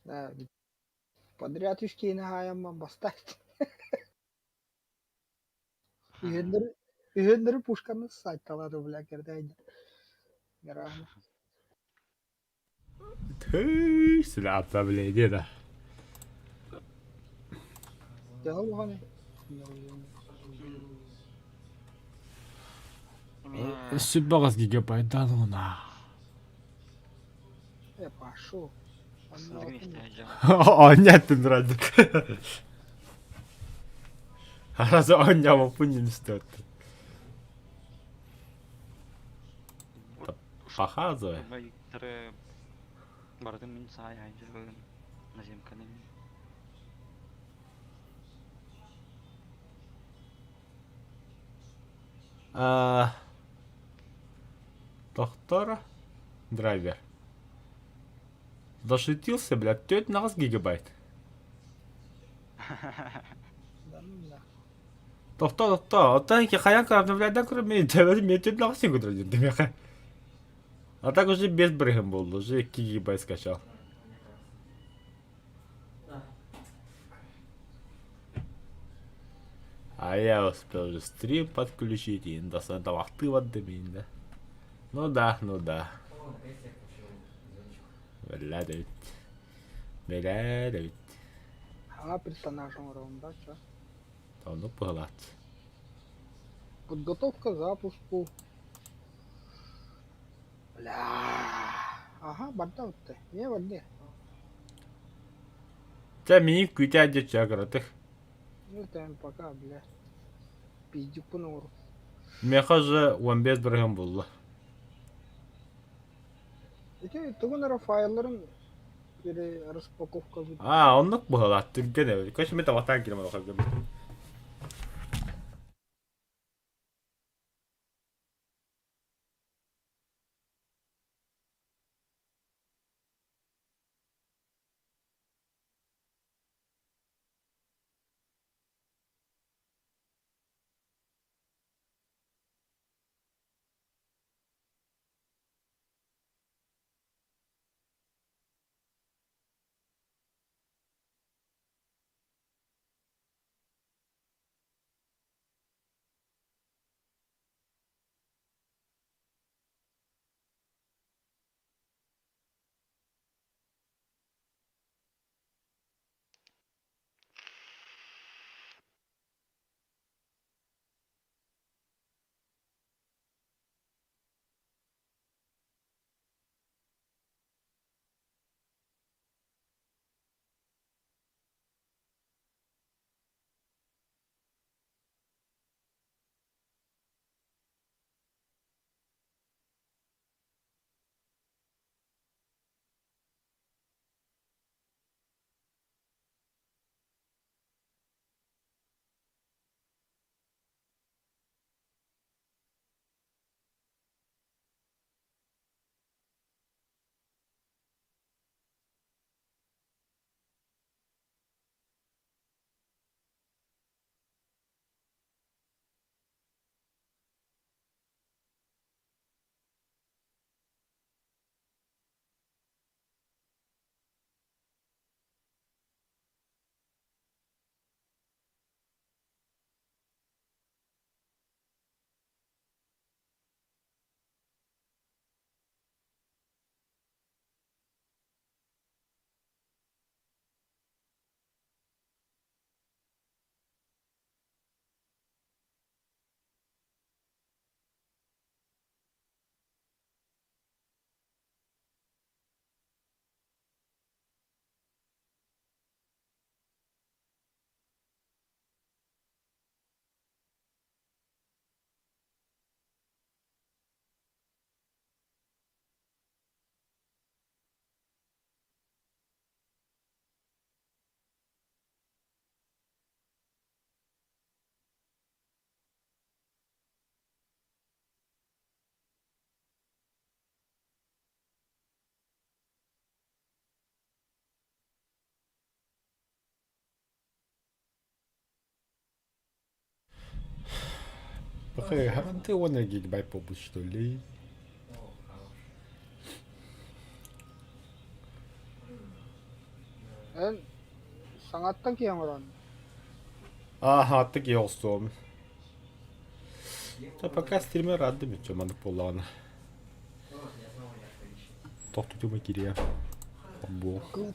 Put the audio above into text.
Да, подряд үшкені аяман бастайды. Үйендері пушканы сайталады біләкерді айны. Түй, сілапта білейді да. Жаңа бұғаны. Sübbaqas gigabайттан ғына. Пошел. Онняттын тұрады. Арасы онняма пуннин істетті. Показывай. Бардым мен сай айжыргын наземканы. Доктор драйвер. Дошутился, блядь, 19 гигабайт. Доктор, оттан ки хаянка обновляйдан көрі мен 19 гигабайт демеқі. А так уже без брыгом был, уже 2 гигабайт скачал. А я успел уже стрим подключить и до вахты в отдымин, да? Ну да. Блядь. Персонажем раунда, что? Ну погладь. Подготовка к запуску. Ага, бардавт. Не воде. Тебя мини кутя дечагратых. Ну там пока, бля. Пиздюк по нору. Меха же 15 брыгом было. Эти тугунара файларын распаковка. Он погладь. Ты где? Конечно, мы там атаки не можем. Ты он гигабайт побыл, что ли? sangat tak yang orang. Ага, таки осом. Та пока стример радими, що мене полана. Тобто тюма кірія. Або. Круто.